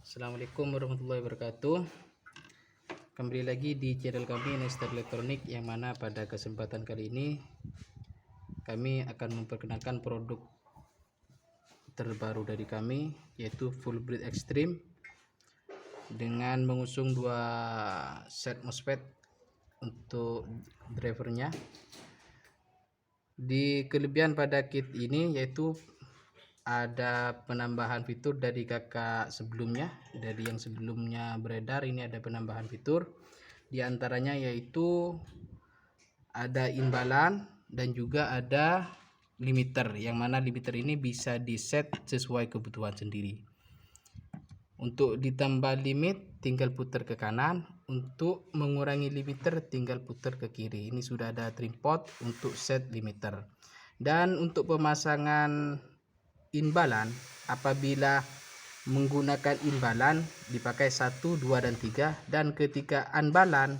Assalamualaikum warahmatullahi wabarakatuh. Kembali lagi di channel kami Nestor Elektronik, yang mana pada kesempatan kali ini kami akan memperkenalkan produk terbaru dari kami, yaitu Fullbreed Extreme, dengan mengusung dua set MOSFET untuk drivernya. Di kelebihan pada kit ini yaitu ada penambahan fitur dari kakak sebelumnya. Dari yang sebelumnya beredar, ini ada penambahan fitur. Di antaranya yaitu ada imbalan dan juga ada limiter, yang mana limiter ini bisa di set sesuai kebutuhan sendiri. Untuk ditambah limit tinggal putar ke kanan, untuk mengurangi limiter tinggal putar ke kiri. Ini sudah ada trim pot untuk set limiter. Dan untuk pemasangan imbalan, apabila menggunakan imbalan dipakai 1, 2, dan 3, dan ketika unbalan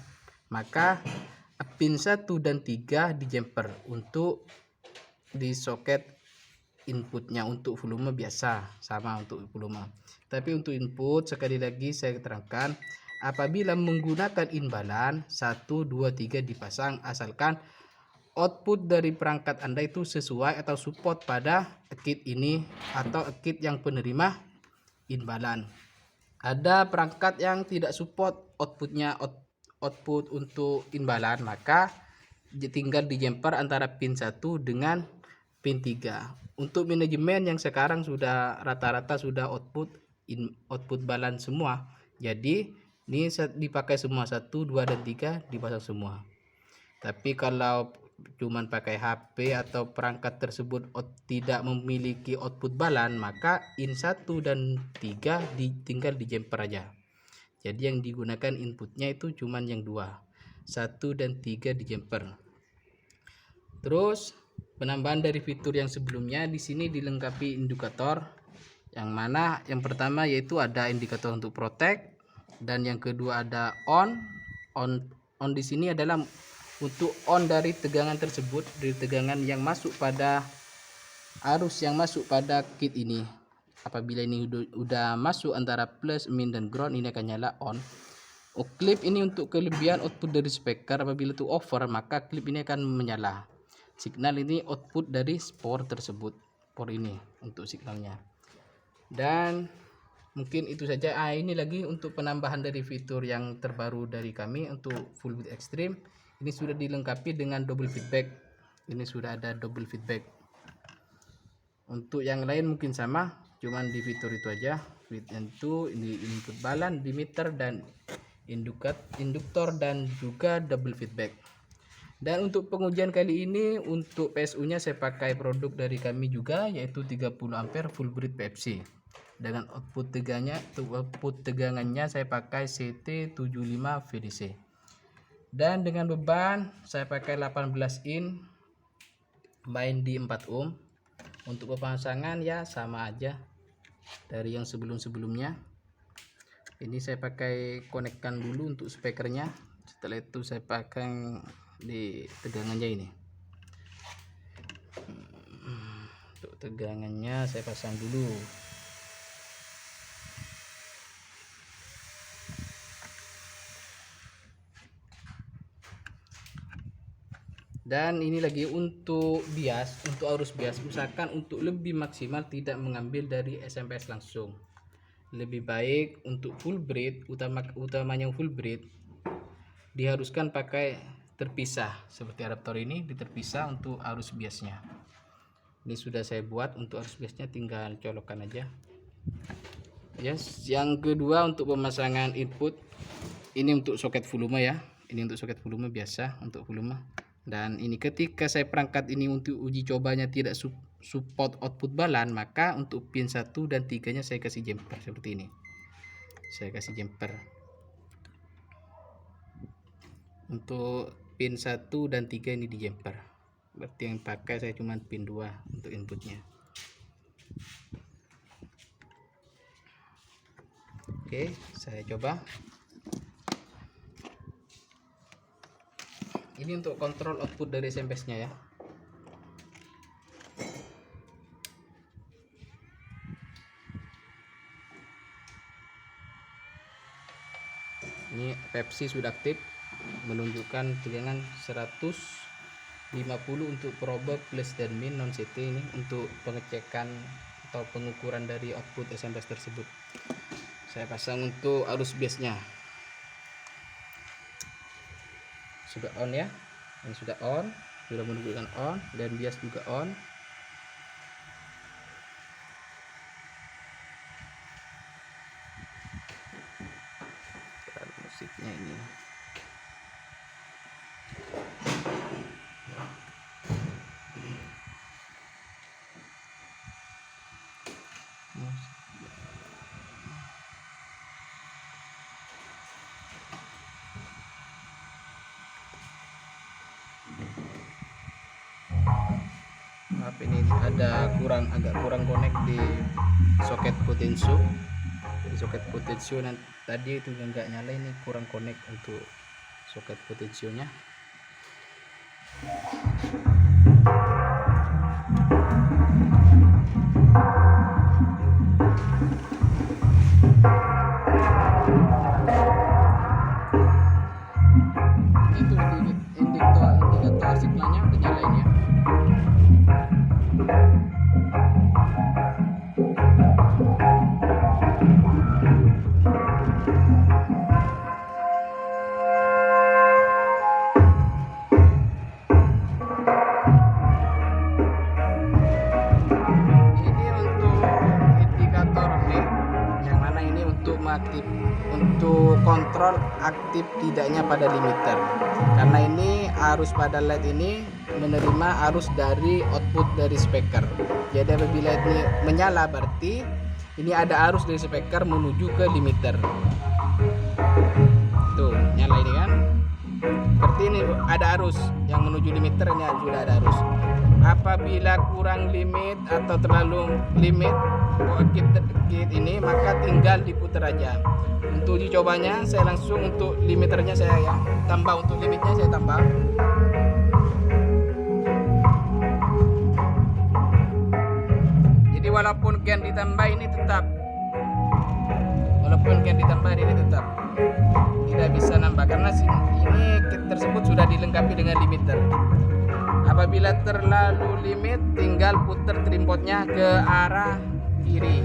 maka pin 1 dan 3 di jumper untuk di soket inputnya. Untuk volume biasa sama untuk volume, tapi untuk input sekali lagi saya terangkan, apabila menggunakan imbalan 1, 2, 3 dipasang, asalkan output dari perangkat Anda itu sesuai atau support pada kit ini atau kit yang penerima imbalan. Ada perangkat yang tidak support outputnya output untuk imbalan, maka tinggal di jumper antara pin 1 dengan pin 3. Untuk manajemen yang sekarang sudah rata-rata sudah output balan semua, jadi ini dipakai semua 1, 2, dan 3 dipasang semua. Tapi kalau cuman pakai HP atau perangkat tersebut tidak memiliki output balan, maka in 1 dan 3 tinggal di jumper aja. Jadi yang digunakan inputnya itu cuman yang 2, 1 dan 3 di jumper. Terus penambahan dari fitur yang sebelumnya, di sini dilengkapi indikator, yang mana yang pertama yaitu ada indikator untuk protect, dan yang kedua ada on di sini adalah untuk on dari tegangan tersebut, dari tegangan yang masuk pada arus yang masuk pada kit ini. Apabila ini udah masuk antara plus, min, dan ground, ini akan nyala on. Klip ini untuk kelebihan output dari speaker, apabila itu over maka klip ini akan menyala. Signal ini output dari power tersebut, power ini untuk signalnya. Dan mungkin itu saja. Ini lagi untuk penambahan dari fitur yang terbaru dari kami untuk Fullbreed Extreme. Ini sudah dilengkapi dengan double feedback. Ini sudah ada double feedback. Untuk yang lain mungkin sama, cuman di fitur itu aja. Itu ini input balan, limiter, dan induktor, dan juga double feedback. Dan untuk pengujian kali ini, untuk PSU nya saya pakai produk dari kami juga, yaitu 30 ampere Fullbreed PFC. Dengan output tegangannya saya pakai CT75 VDC. Dan dengan beban saya pakai 18 in main di 4 ohm. Untuk pemasangan ya sama aja dari yang sebelumnya. Ini saya pakai konekkan dulu untuk speakernya, setelah itu saya pakai di tegangannya ini. Untuk tegangannya saya pasang dulu. Dan ini lagi untuk bias, untuk arus bias, usahakan untuk lebih maksimal tidak mengambil dari SMPS langsung. Lebih baik untuk Fullbreed, utamanya Fullbreed, diharuskan pakai terpisah seperti adaptor ini, diterpisah untuk arus biasnya. Ini sudah saya buat untuk arus biasnya, tinggal colokan aja. Yes. Yang kedua untuk pemasangan input, ini untuk soket volume ya. Ini untuk soket volume biasa, untuk volume. Dan ini ketika saya perangkat ini untuk uji cobanya tidak support output balan, maka untuk pin 1 dan 3 nya saya kasih jumper seperti ini. Saya kasih jumper. Untuk pin 1 dan 3 ini di jumper. Berarti yang pakai saya cuma pin 2 untuk inputnya. Oke, saya coba. Ini untuk kontrol output dari SMPS nya ya. Ini Pepsi sudah aktif, menunjukkan tegangan 150 untuk probe plus dan min non CT. Ini untuk pengecekan atau pengukuran dari output SMS tersebut. Saya pasang untuk arus biasnya. Sudah on ya, ini sudah on, sudah menunjukkan on, dan bias juga on. Musiknya ini maaf, ini ada agak kurang connect di soket potensio. Di soket potensio tadi itu nggak nyala, ini kurang connect untuk soket potensionya. Itu indikator signalnya udah nyala ini ya. Untuk kontrol aktif tidaknya pada limiter, karena ini arus pada LED ini menerima arus dari output dari speaker. Jadi apabila ini menyala, berarti ini ada arus dari speaker menuju ke limiter. Tuh nyala ini kan, berarti ini ada arus yang menuju limiter, ini sudah ada arus. Apabila kurang limit atau terlalu limit kit ini, maka tinggal diputar aja. Untuk uji cobanya saya langsung untuk limiternya saya ya tambah, untuk limitnya saya tambah. Jadi walaupun gen ditambah ini tetap, tidak bisa nambah, karena ini kit tersebut sudah dilengkapi dengan limiter. Apabila terlalu limit, tinggal putar trimpotnya ke arah kiri.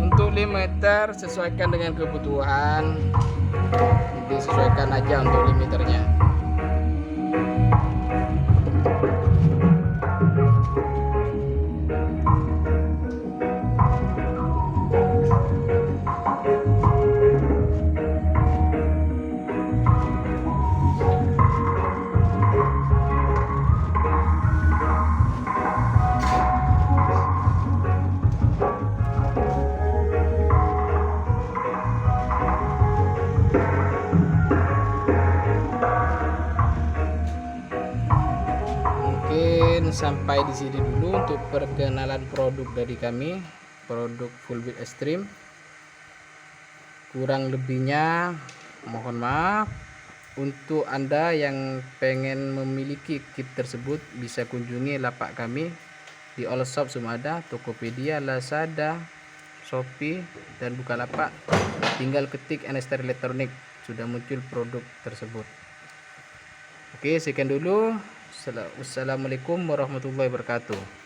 Untuk limiter sesuaikan dengan kebutuhan, disesuaikan aja untuk limiternya. Sampai di sini dulu untuk perkenalan produk dari kami, produk Fullbit Extreme. Kurang lebihnya mohon maaf. Untuk Anda yang pengen memiliki kit tersebut, bisa kunjungi lapak kami di Allshop Sumada, Tokopedia, Lazada, Shopee, dan Bukalapak. Tinggal ketik NSTR Elektronik, sudah muncul produk tersebut. Oke, sekian dulu. Wassalamualaikum warahmatullahi wabarakatuh.